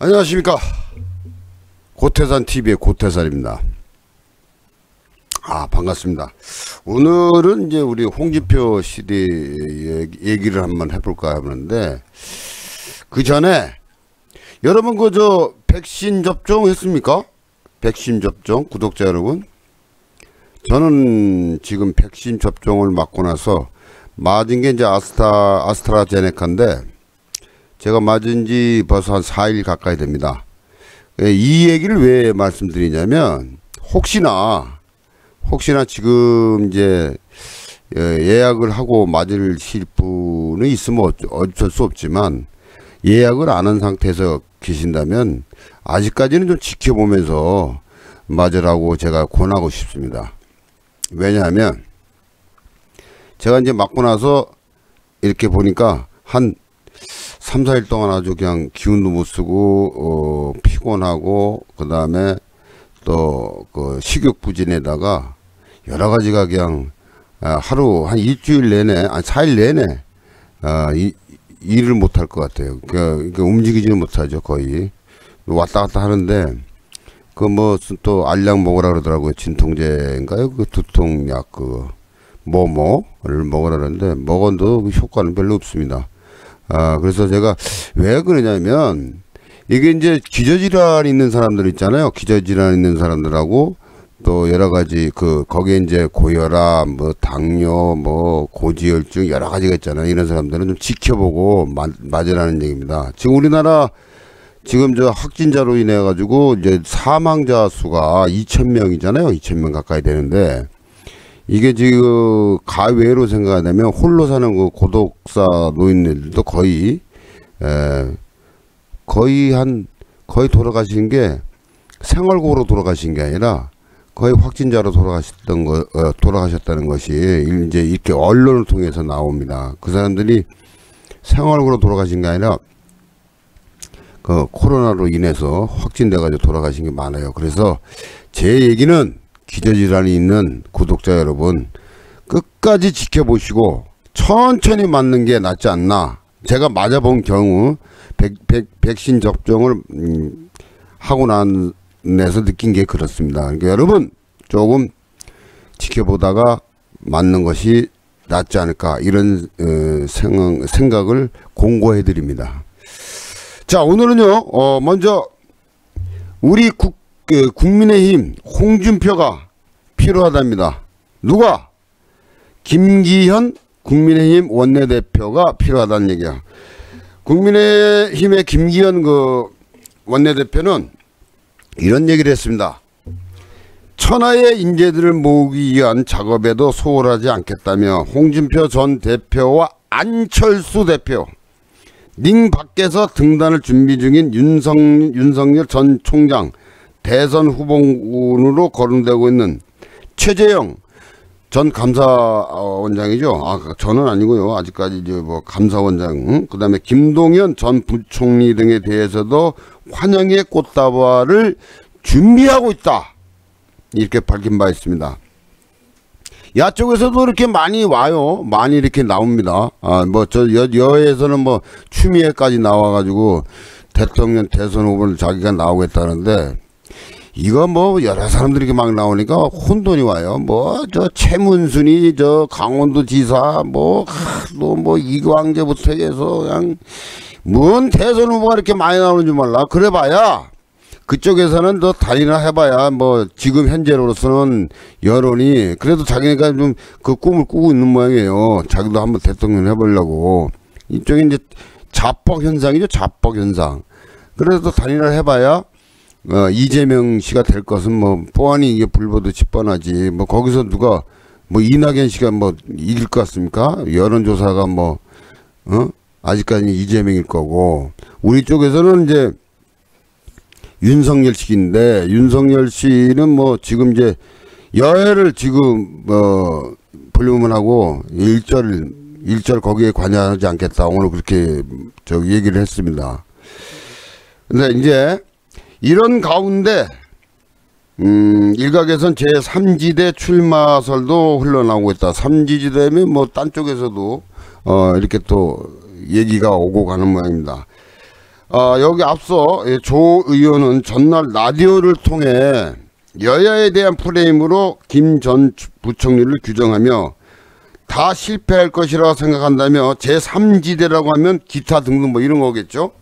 안녕하십니까. 고태산TV의 고태산입니다. 반갑습니다. 오늘은 이제 우리 홍준표 시대 얘기를 한번 해볼까 하는데, 그 전에 여러분 저 백신 접종 했습니까? 백신 접종 구독자 여러분, 저는 지금 백신 접종을 맞고 나서 맞은 게 이제 아스트라제네카인데, 제가 맞은 지 벌써 한 4일 가까이 됩니다. 이 얘기를 왜 말씀드리냐면, 혹시나 지금 이제 예약을 하고 맞으실 분은 있으면 어쩔 수 없지만, 예약을 안 한 상태에서 계신다면 아직까지는 좀 지켜보면서 맞으라고 제가 권하고 싶습니다. 왜냐하면 제가 이제 맞고 나서 이렇게 보니까 한 3, 4일 동안 아주 그냥 기운도 못 쓰고 피곤하고, 그 다음에 또 그 식욕 부진에다가 여러 가지가 그냥 하루 한 일주일 내내, 4일 내내 일을 못 할 것 같아요. 그러니까 움직이지는 못하죠. 거의 왔다 갔다 하는데, 그 뭐 또 알약 먹으라 그러더라고요. 진통제인가요? 그 두통약 뭐를 먹으라 그러는데 먹어도 그 효과는 별로 없습니다. 그래서 제가 왜 그러냐면, 이게 이제 기저질환 있는 사람들 있잖아요. 기저질환 있는 사람들하고 또 여러 가지 거기에 이제 고혈압, 뭐 당뇨, 뭐 고지혈증 여러 가지가 있잖아요. 이런 사람들은 좀 지켜보고 맞으라는 얘기입니다. 지금 우리나라 지금 저 확진자로 인해 가지고 이제 사망자 수가 2,000명이잖아요. 2,000명 가까이 되는데, 이게 지금 가외로 생각하면 홀로 사는 그 고독사 노인들도 거의 돌아가신 게 생활고로 돌아가신 게 아니라 거의 확진자로 돌아가셨다는 것이 이제 이렇게 언론을 통해서 나옵니다. 그 사람들이 생활고로 돌아가신 게 아니라 그 코로나로 인해서 확진돼 가지고 돌아가신 게 많아요. 그래서 제 얘기는, 기저질환이 있는 구독자 여러분, 끝까지 지켜보시고 천천히 맞는 게 낫지 않나. 제가 맞아본 경우 백신 접종을 하고 나서 느낀 게 그렇습니다. 그러니까 여러분 조금 지켜보다가 맞는 것이 낫지 않을까, 이런 생각을 공고해 드립니다. 자, 오늘은요 먼저 우리 국민의힘 홍준표가 필요하답니다. 누가? 김기현 국민의힘 원내대표가 필요하다는 얘기야. 국민의힘의 김기현 원내대표는 이런 얘기를 했습니다. 천하의 인재들을 모으기 위한 작업에도 소홀하지 않겠다며, 홍준표 전 대표와 안철수 대표, 宁밖에서 등단을 준비 중인 윤석열 전 총장, 대선 후보군으로 거론되고 있는 최재형 전 감사원장이죠. 저는 아니고요. 아직까지 이제 뭐 감사원장, 그 다음에 김동연 전 부총리 등에 대해서도 환영의 꽃다발을 준비하고 있다, 이렇게 밝힌 바 있습니다. 야쪽에서도 이렇게 많이 와요. 많이 이렇게 나옵니다. 여에서는 뭐 추미애까지 나와가지고 대통령 대선 후보를 자기가 나오겠다는데, 이거 뭐 여러 사람들이 이렇게 막 나오니까 혼돈이 와요. 최문순이 강원도지사, 또 이광재부터 해서 그냥 뭔 대선 후보가 이렇게 많이 나오는 줄 몰라. 그래봐야 그쪽에서는 더 달리나 해봐야 지금 현재로서는 여론이 그래도 자기가 좀 그 꿈을 꾸고 있는 모양이에요. 자기도 한번 대통령 해보려고. 이쪽에 이제 자뻑 현상이죠. 자뻑 현상. 그래도 달리나 해봐야 이재명 씨가 될 것은 뻔히 이게 불보듯이 뻔하지. 거기서 누가 이낙연 씨가 이길 것 같습니까? 여론조사가 아직까지 이재명일 거고, 우리 쪽에서는 이제 윤석열 씨인데, 윤석열 씨는 지금 이제 여야를 지금 불문을 하고 일절 거기에 관여하지 않겠다, 오늘 그렇게 얘기를 했습니다. 근데 이제 이런 가운데 일각에선 제3지대 출마설도 흘러나오고 있다. 3지대면 딴 쪽에서도 이렇게 또 얘기가 오고 가는 모양입니다. 여기 앞서 조 의원은 전날 라디오를 통해 여야에 대한 프레임으로 김 전 부총리를 규정하며 다 실패할 것이라고 생각한다며 제3지대라고 하면 기타 등등 뭐 이런 거겠죠.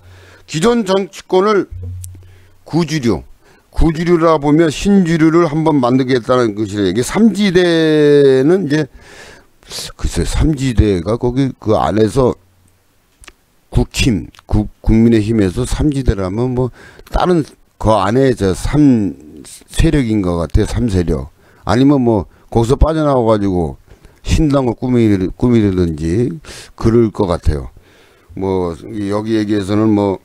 기존 정치권을 구주류라 보면 신주류를 한번 만들겠다는 것이래. 이게 3지대는 이제 글쎄 3지대가 거기 그 안에서 국민의힘에서 3지대라면 뭐 다른 그 안에 저 3세력인 것 같아요. 3세력. 아니면 뭐 거기서 빠져나와 가지고 신당을 꾸미든지 그럴 것 같아요. 뭐 여기 얘기에서는 뭐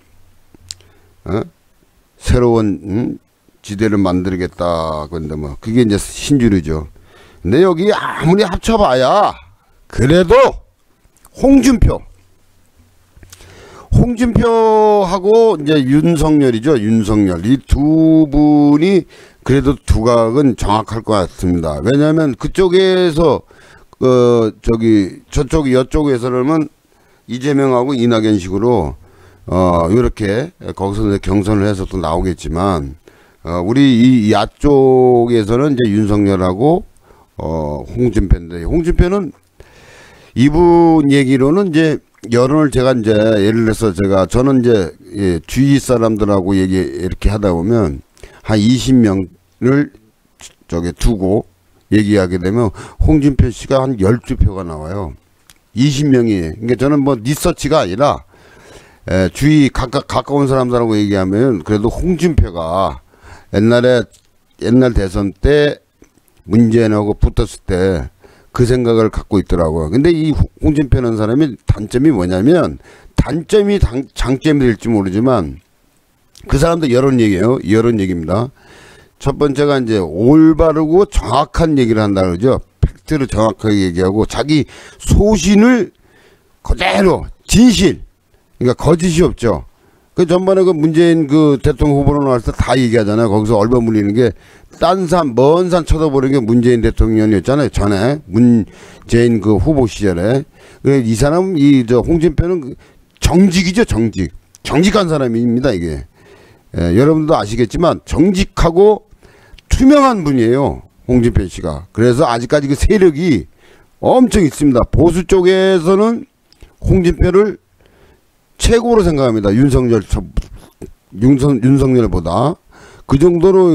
새로운 지대를 만들겠다 그런데 뭐 그게 이제 신주류죠. 근데 여기 아무리 합쳐봐야 그래도 홍준표하고 이제 윤석열이죠. 윤석열 이 두 분이 그래도 두각은 정확할 것 같습니다. 왜냐하면 그쪽에서 여쪽에서는 이재명하고 이낙연식으로 이렇게 거기서 경선을 해서 또 나오겠지만 우리 이 야쪽에서는 이제 윤석열하고 홍준표인데 홍준표는 이분 얘기로는 이제 여론을 제가 이제 예를 들어서 저는 이제 주위 사람들하고 이렇게 하다 보면 한 20명을 두고 얘기하게 되면 홍준표 씨가 한 12표가 나와요. 20명이. 그러니까 저는 뭐 리서치가 아니라 주위 가까운 사람들하고 얘기하면 그래도 홍준표가 옛날 대선 때 문재인하고 붙었을 때 그 생각을 갖고 있더라고요. 근데 이 홍준표라는 사람이 단점이 뭐냐면 장점이 될지 모르지만 그 사람도 여론 얘기예요. 여론 얘기입니다. 첫 번째가 이제 올바르고 정확한 얘기를 한다 그러죠. 팩트를 정확하게 얘기하고 자기 소신을 그대로 진실. 그러니까 거짓이 없죠. 그 전번에 그 문재인 그 대통령 후보로 나왔을 때 다 얘기하잖아요. 거기서 얼버무리는 게 딴 산, 먼 산 쳐다보는 게 문재인 대통령이었잖아요. 전에 문재인 그 후보 시절에. 이 사람 홍준표는 정직이죠. 정직한 사람입니다. 이게 여러분도 아시겠지만 정직하고 투명한 분이에요. 홍준표 씨가. 그래서 아직까지 그 세력이 엄청 있습니다. 보수 쪽에서는 홍준표를 최고로 생각합니다. 윤석열보다. 그 정도로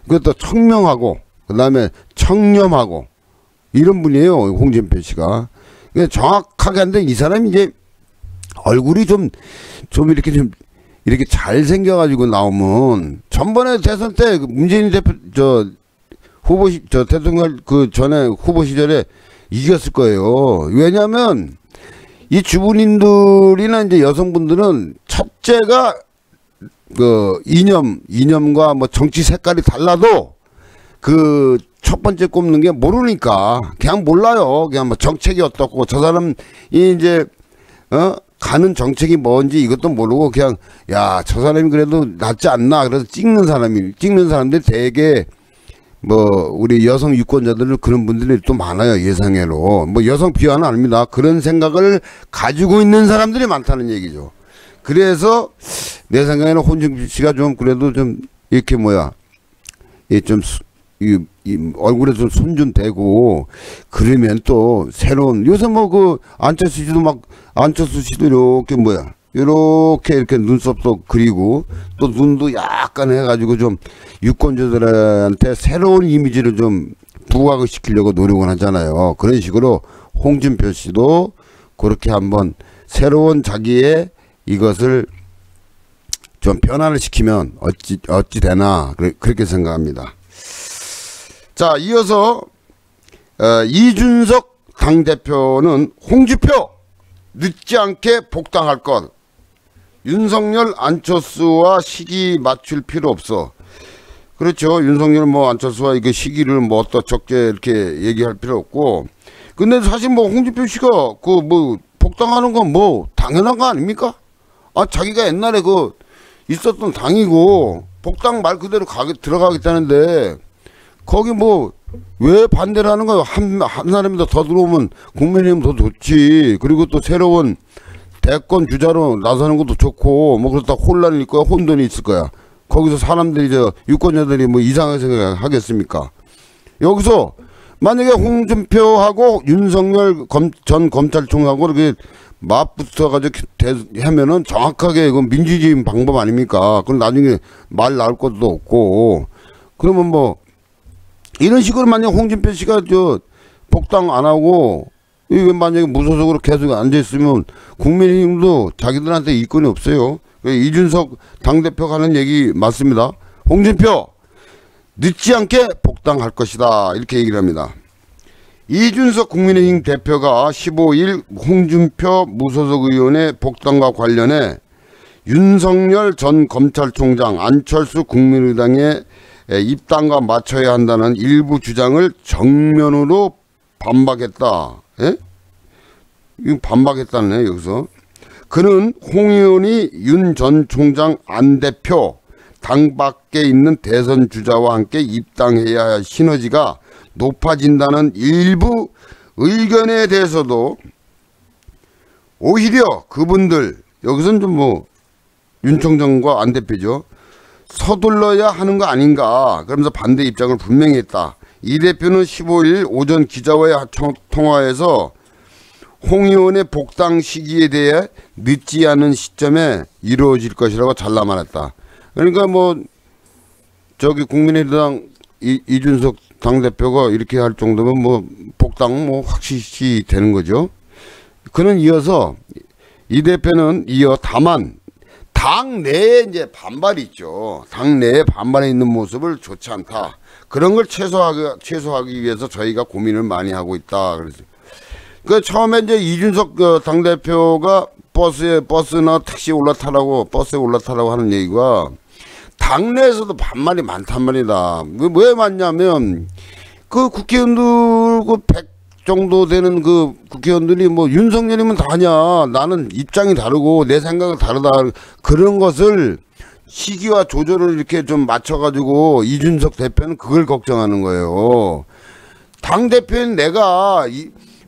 그것도 청명하고 그다음에 청렴하고 이런 분이에요. 홍준표 씨가. 정확하게 한데 이 사람이 이제 얼굴이 좀 이렇게 잘생겨가지고 나오면 전번에 대선 때 문재인 대통령 그 전에 후보 시절에 이겼을 거예요. 왜냐하면 이 주부님들이나 이제 여성분들은 첫째가 그 이념과 뭐 정치 색깔이 달라도 그 첫 번째 꼽는 게 모르니까 그냥 몰라요. 그냥 뭐 정책이 어떻고 저 사람이 이제 가는 정책이 뭔지 이것도 모르고 그냥 야 저 사람이 그래도 낫지 않나 그래서 찍는 사람들이 되게 뭐 우리 여성 유권자들은 그런 분들이 또 많아요. 예상외로 뭐 여성 비하는 아닙니다. 그런 생각을 가지고 있는 사람들이 많다는 얘기죠. 그래서 내 생각에는 홍준표 씨가 좀 그래도 좀 이렇게 얼굴에 좀 손 좀 대고 그러면 또 새로운 요새 뭐 그 안철수 씨도 이렇게 눈썹도 그리고 또 눈도 약간 해가지고 좀 유권자들한테 새로운 이미지를 좀 부각을 시키려고 노력을 하잖아요. 그런 식으로 홍준표 씨도 그렇게 한번 새로운 자기의 이것을 좀 변화를 시키면 어찌 되나 그렇게 생각합니다. 자, 이어서 이준석 당대표는 홍준표 늦지 않게 복당할 것. 윤석열 안철수와 시기 맞출 필요 없어. 그렇죠. 윤석열 안철수와 이게 시기를 적게 이렇게 얘기할 필요 없고. 근데 사실 홍준표 씨가 복당하는 건 당연한 거 아닙니까? 자기가 옛날에 있었던 당이고 복당 말 그대로 들어가겠다는데 거기 왜 반대를 하는 거예요? 한 사람이 더 들어오면 국민의힘 더 좋지. 그리고 또 새로운 대권 주자로 나서는 것도 좋고 뭐 그렇다 혼란이 있을 거야, 혼돈이 있을 거야. 거기서 사람들이 유권자들이 뭐 이상하게 생각하겠습니까? 여기서 만약에 홍준표하고 윤석열 전 검찰총장하고 이렇게 맞붙어가지고 하면은 정확하게 이건 민주주의 방법 아닙니까? 그럼 나중에 말 나올 것도 없고, 그러면 뭐 이런 식으로 만약 홍준표 씨가 복당 안 하고 이게 만약에 무소속으로 계속 앉아 있으면 국민의힘도 자기들한테 이권이 없어요. 이준석 당대표가 하는 얘기 맞습니다. 홍준표 늦지 않게 복당할 것이다, 이렇게 얘기를 합니다. 이준석 국민의힘 대표가 15일 홍준표 무소속 의원의 복당과 관련해 윤석열 전 검찰총장, 안철수 국민의당의 입당과 맞춰야 한다는 일부 주장을 정면으로 반박했다. 예? 이거 반박했다네, 여기서. 그는 홍 의원이 윤 전 총장, 안 대표, 당 밖에 있는 대선 주자와 함께 입당해야 할 시너지가 높아진다는 일부 의견에 대해서도 오히려 그분들, 여기서는 좀 뭐 윤 총장과 안 대표죠, 서둘러야 하는 거 아닌가, 그러면서 반대 입장을 분명히 했다. 이 대표는 15일 오전 기자와의 통화에서 홍 의원의 복당 시기에 대해 늦지 않은 시점에 이루어질 것이라고 잘라 말했다. 그러니까 뭐 국민의당 이준석 당대표가 이렇게 할 정도면 뭐 복당 뭐 확실시 되는 거죠. 그는 이어서, 이 대표는 이어 다만 당 내에 이제 반발이 있죠. 당 내에 반발이 있는 모습을 좋지 않다. 그런 걸 최소화하기 위해서 저희가 고민을 많이 하고 있다. 그래서 처음에 이제 이준석 당대표가 버스나 택시에 올라타라고 하는 얘기가 당내에서도 반발이 많단 말이다. 왜 많냐면 국회의원들 100 정도 되는 국회의원들이 뭐 윤석열이면 다냐, 나는 입장이 다르고 내 생각은 다르다, 그런 것을 시기와 조절을 이렇게 좀 맞춰가지고 이준석 대표는 그걸 걱정하는 거예요. 당대표인 내가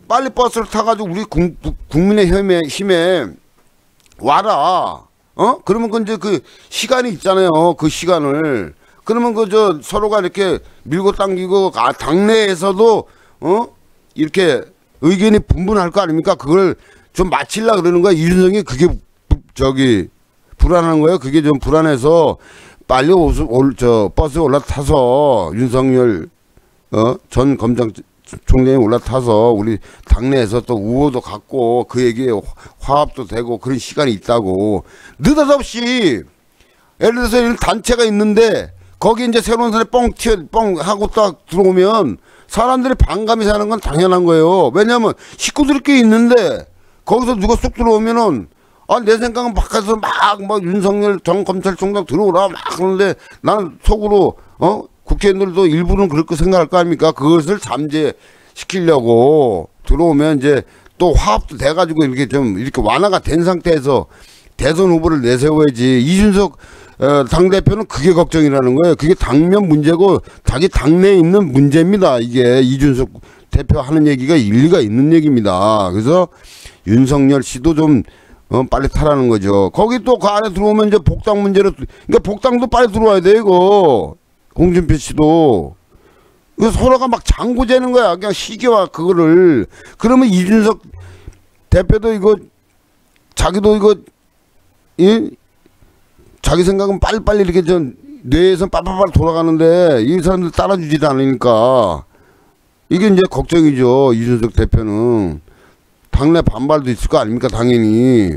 빨리 버스를 타가지고 우리 국민의힘에 와라. 그러면 이제 시간이 있잖아요. 그 시간을. 그러면 서로가 이렇게 밀고 당기고, 당내에서도, 이렇게 의견이 분분할 거 아닙니까? 그걸 좀 맞추려고 그러는 거야. 이준석이 그게 불안한 거예요. 그게 좀 불안해서 빨리 버스에 올라타서 윤석열 전 검찰총장이 올라타서 우리 당내에서 또 우호도 갖고 그 얘기에 화합도 되고 그런 시간이 있다고. 느닷없이 예를 들어서 이런 단체가 있는데 거기 이제 새로운 사람이 뻥 하고 딱 들어오면 사람들이 반감이 사는 건 당연한 거예요. 왜냐하면 식구들끼리 있는데 거기서 누가 쑥 들어오면은 내 생각은 바깥에서 막 윤석열 전 검찰총장 들어오라 막 그러는데 나는 속으로 국회의원들도 일부는 그렇게 생각할 거 아닙니까? 그것을 잠재시키려고 들어오면 이제 또 화합도 돼가지고 이렇게 완화가 된 상태에서 대선 후보를 내세워야지. 이준석 당대표는 그게 걱정이라는 거예요. 그게 당면 문제고 자기 당내에 있는 문제입니다. 이게 이준석 대표 하는 얘기가 일리가 있는 얘기입니다. 그래서 윤석열 씨도 좀 빨리 타라는 거죠. 거기 또 그 안에 들어오면 이제 복당 문제로, 그러니까 복당도 빨리 들어와야 돼, 이거. 홍준표 씨도. 이거 서로가 막 장고 재는 거야. 그냥 시기와 그거를. 그러면 이준석 대표도 자기도 자기 생각은 빨리빨리 이렇게 뇌에서 빠빠빠 돌아가는데 이 사람들 따라주지도 않으니까 이게 이제 걱정이죠. 이준석 대표는. 당내 반발도 있을 거 아닙니까? 당연히.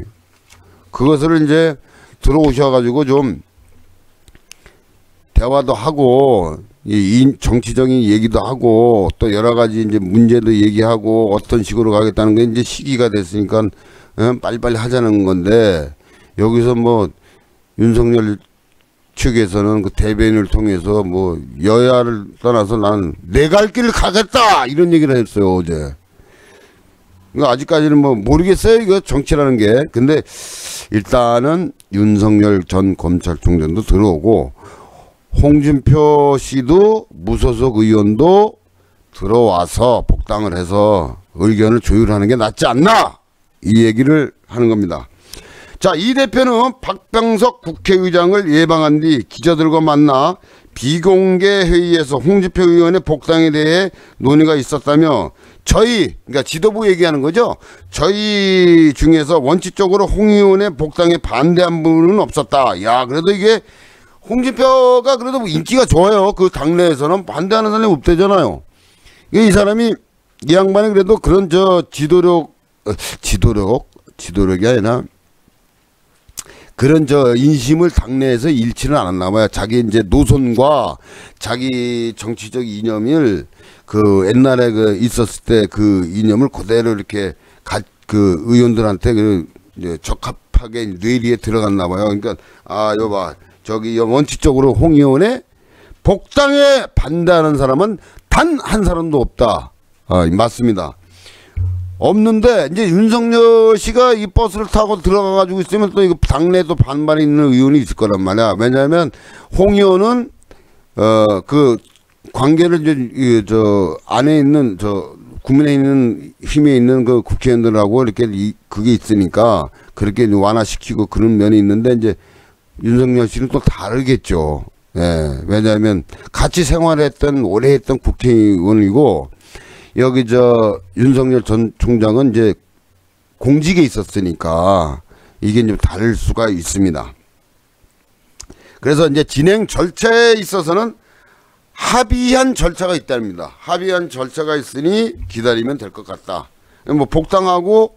그것을 이제 들어오셔가지고 좀 대화도 하고, 정치적인 얘기도 하고, 또 여러 가지 이제 문제도 얘기하고, 어떤 식으로 가겠다는 게 이제 시기가 됐으니까 빨리빨리 하자는 건데, 여기서 뭐 윤석열 측에서는 그 대변인을 통해서 뭐 여야를 떠나서 나는 내 갈 길을 가겠다 이런 얘기를 했어요, 어제. 아직까지는 뭐 모르겠어요, 이거 정치라는 게. 근데 일단은 윤석열 전 검찰총장도 들어오고 홍준표 씨도 무소속 의원도 들어와서 복당을 해서 의견을 조율하는 게 낫지 않나, 이 얘기를 하는 겁니다. 자, 이 대표는 박병석 국회의장을 예방한 뒤 기자들과 만나 비공개 회의에서 홍준표 의원의 복당에 대해 논의가 있었다며 그러니까 지도부 얘기하는 거죠. 저희 중에서 원칙적으로 홍 의원의 복당에 반대한 분은 없었다. 야, 그래도 이게 홍준표가 그래도 뭐 인기가 좋아요. 그 당내에서는 반대하는 사람이 없대잖아요. 이 사람이 이 양반이 그래도 그런 지도력이 아니라 그런 인심을 당내에서 잃지는 않았나 봐요. 자기 이제 노선과 자기 정치적 이념을 그 옛날에 있었을 때 그 이념을 그대로 이렇게 그 의원들한테 이제 적합하게 뇌리에 들어갔나 봐요. 그러니까 여봐, 저기 원칙적으로 홍 의원의 복당에 반대하는 사람은 단 한 사람도 없다. 맞습니다. 없는데 이제 윤석열 씨가 이 버스를 타고 들어가 가지고 있으면 또 이거 당내에 또 반발이 있는 의원이 있을 거란 말이야. 왜냐하면 홍 의원은 그 관계를 이제 안에 있는 국민의힘에 있는 그 국회의원들하고 이렇게 그게 있으니까 그렇게 완화시키고 그런 면이 있는데 이제 윤석열 씨는 또 다르겠죠. 예. 왜냐하면 같이 생활했던 오래 했던 국회의원이고 여기 윤석열 전 총장은 이제 공직에 있었으니까 이게 좀 다를 수가 있습니다. 그래서 이제 진행 절차에 있어서는 합의한 절차가 있답니다. 합의한 절차가 있으니 기다리면 될 것 같다. 뭐 복당하고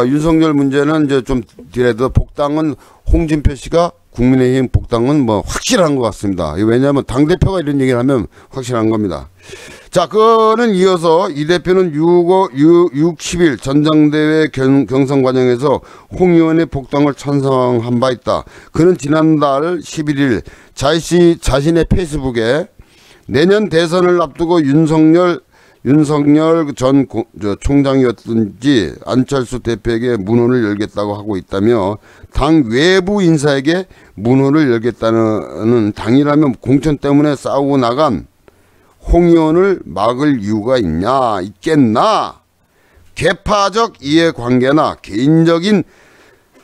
윤석열 문제는 이제 좀 뒤에도 복당은 홍준표 씨가 국민의힘 복당은 뭐 확실한 것 같습니다. 왜냐하면 당대표가 이런 얘기를 하면 확실한 겁니다. 자, 그거는 이어서 이 대표는 60일 전당대회 경선 과정에서 홍 의원의 복당을 찬성한 바 있다. 그는 지난달 11일 자신의 페이스북에 내년 대선을 앞두고 윤석열 전 총장이었든지 안철수 대표에게 문호를 열겠다고 하고 있다며 당 외부 인사에게 문호를 열겠다는 당이라면 공천 때문에 싸우고 나간 홍 의원을 막을 이유가 있겠나? 계파적 이해관계나 개인적인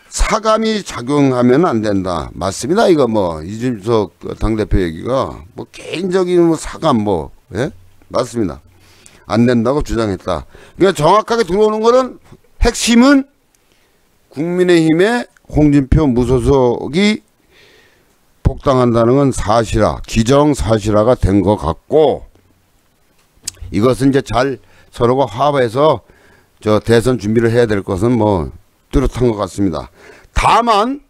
사감이 작용하면 안 된다. 맞습니다. 이거 뭐 이준석 당대표 얘기가 뭐 개인적인 사감 예? 맞습니다. 안 된다고 주장했다. 그러니까 정확하게 들어오는 거는 핵심은 국민의힘의 홍준표 무소속이 복당한다는 건 기정사실화가 된 것 같고 이것은 이제 잘 서로가 화합해서 대선 준비를 해야 될 것은 뭐 뚜렷한 것 같습니다. 다만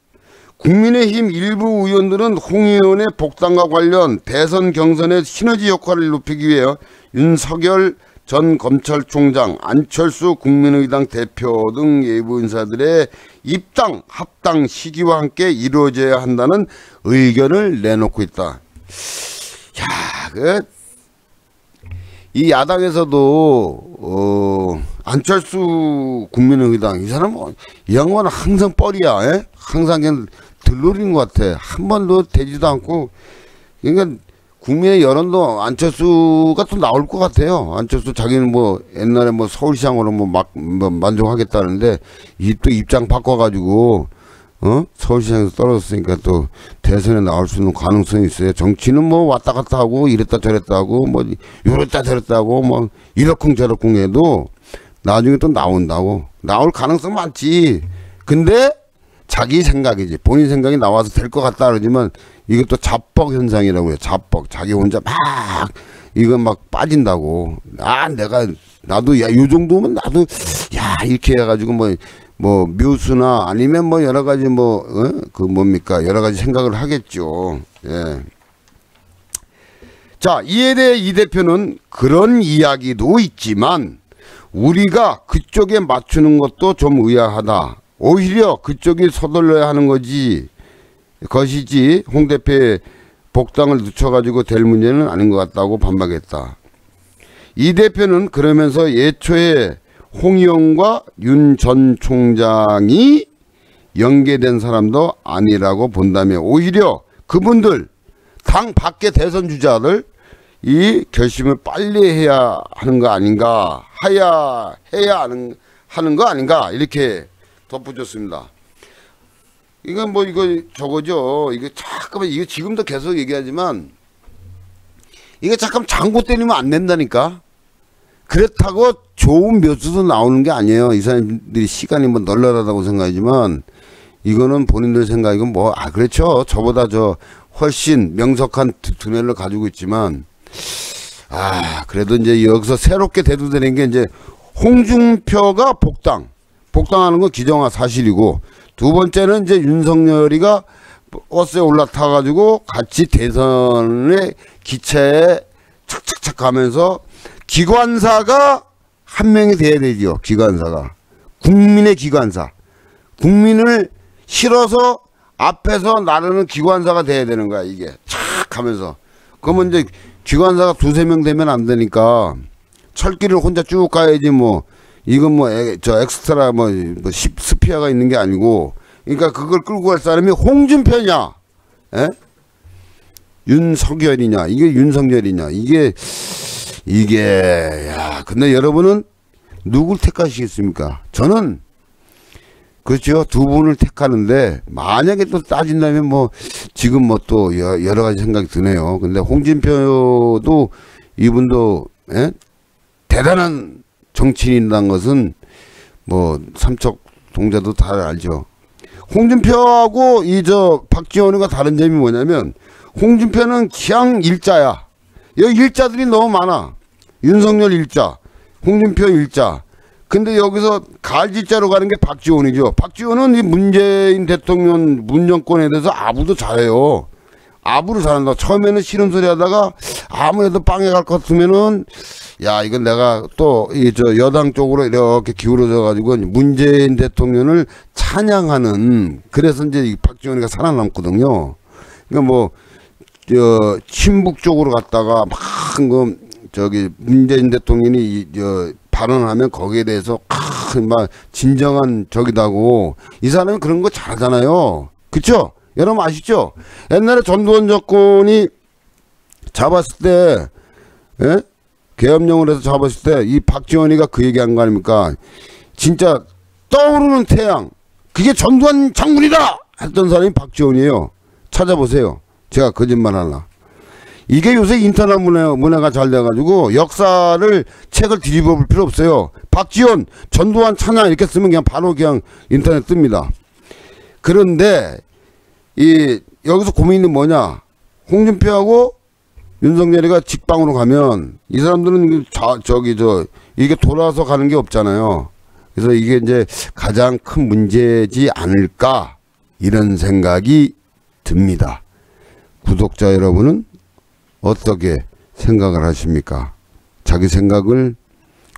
국민의힘 일부 의원들은 홍 의원의 복당과 관련 대선 경선의 시너지 효과를 높이기 위해 윤석열 전 검찰총장, 안철수 국민의당 대표 등 외부 인사들의 입당, 합당 시기와 함께 이루어져야 한다는 의견을 내놓고 있다. 야, 이 야당에서도 안철수 국민의당 이 사람은 이 양반은 항상 뻘이야. 에? 항상 그냥 들러리는 것 같아. 한 번도 되지도 않고. 그러니까 국민의 여론도 안철수가 또 나올 것 같아요. 안철수 자기는 뭐 옛날에 뭐 서울시장으로 뭐 만족하겠다는데 이 또 입장 바꿔가지고 서울시장에서 떨어졌으니까 또 대선에 나올 수 있는 가능성이 있어요. 정치는 뭐 왔다 갔다 하고 이랬다 저랬다 하고 뭐 이랬다 저랬다 하고 뭐 이러쿵저러쿵 해도 나중에 또 나온다고. 나올 가능성 많지. 근데 자기 생각이지. 본인 생각이 나와서 될 것 같다 그러지만 이것도 자뻑 현상이라고 해요. 자뻑. 자기 혼자 막 이거 막 빠진다고. 나도 요 정도면 나도 이렇게 해가지고 뭐 묘수나 아니면 뭐 여러 가지 여러 가지 생각을 하겠죠. 예. 자, 이에 대해 이 대표는 그런 이야기도 있지만 우리가 그쪽에 맞추는 것도 좀 의아하다. 오히려 그쪽이 서둘러야 하는 것이지 홍 대표의 복당을 늦춰가지고 될 문제는 아닌 것 같다고 반박했다. 이 대표는 그러면서 예초에 홍 의원과 윤 전 총장이 연계된 사람도 아니라고 본다며 오히려 그분들 당 밖의 대선 주자들 이 결심을 빨리 해야 하는 거 아닌가 하는 거 아닌가 이렇게 덧붙였습니다. 이건 뭐 이거 저거죠. 이거 잠깐만 이거 지금도 계속 얘기하지만 이거 잠깐 장고 때리면 안 된다니까. 그렇다고 좋은 묘수도 나오는 게 아니에요. 이 사람들이 시간이 뭐 널널하다고 생각하지만 이거는 본인들 생각이건 뭐 그렇죠. 저보다 저 훨씬 명석한 두뇌를 가지고 있지만 그래도 이제 여기서 새롭게 대두되는 게 이제 홍준표가 복당하는 건 기정화 사실이고, 두 번째는 이제 윤석열이가 버스에 올라타 가지고 같이 대선의 기차에 착착착 가면서 기관사가 한 명이 돼야 되죠. 기관사가 국민의 기관사, 국민을 실어서 앞에서 나르는 기관사가 돼야 되는 거야. 이게 착 하면서. 그러면 이제 기관사가 두세 명 되면 안 되니까 철길을 혼자 쭉 가야지. 뭐 이건 뭐 저 엑스트라 뭐 스피어가 있는 게 아니고, 그러니까 그걸 끌고 갈 사람이 홍준표냐, 윤석열이냐, 이게 윤석열이냐, 이게 근데 여러분은 누굴 택하시겠습니까? 저는 그렇죠, 두 분을 택하는데 만약에 또 따진다면 뭐 지금 뭐 또 여러 가지 생각이 드네요. 근데 홍준표도 이분도 대단한 정치인이라는 것은 뭐 삼척 동자도 다 알죠. 홍준표하고 이 저 박지원이가 다른 점이 뭐냐면, 홍준표는 그냥 일자야. 여기 일자들이 너무 많아. 윤석열 일자, 홍준표 일자. 근데 여기서 갈지자로 가는 게 박지원이죠. 박지원은 이 문재인 대통령 문정권에 대해서 아부도 잘해요. 아부를 잘한다. 처음에는 싫은 소리 하다가 아무래도 빵에 갈 것 같으면은 이건 내가 또 이 저 여당 쪽으로 이렇게 기울어져 가지고 문재인 대통령을 찬양하는, 그래서 이제 이 박지원이가 살아남거든요. 그러니까 뭐 저 친북 쪽으로 갔다가 막 저기 문재인 대통령이 발언하면 거기에 대해서 막 진정한 적이다고, 이 사람이 그런 거 잘하잖아요. 그쵸? 여러분 아시죠? 옛날에 전두환 정권이 잡았을 때, 계엄령을 해서 잡았을 때 이 박지원이가 그 얘기한 거 아닙니까? 진짜 떠오르는 태양, 그게 전두환 장군이다 했던 사람이 박지원이에요. 찾아보세요. 제가 거짓말 하나. 이게 요새 인터넷 문화가 잘 돼가지고 역사를 책을 뒤집어 볼 필요 없어요. 박지원, 전두환 찬양 이렇게 쓰면 그냥 바로 그냥 인터넷 뜹니다. 그런데 여기서 고민이 뭐냐? 홍준표하고 윤석열이가 직방으로 가면 이 사람들은 이게 돌아서 가는 게 없잖아요. 그래서 이게 이제 가장 큰 문제지 않을까, 이런 생각이 듭니다. 구독자 여러분은 어떻게 생각을 하십니까? 자기 생각을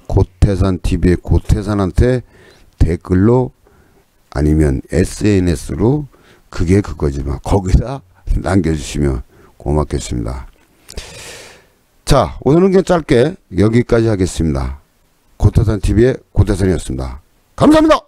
고태산TV의 고태산한테 댓글로 아니면 SNS로 그게 그거지만 거기다 남겨주시면 고맙겠습니다. 자, 오늘은 그냥 짧게 여기까지 하겠습니다. 고태산TV의 고태산이었습니다. 감사합니다.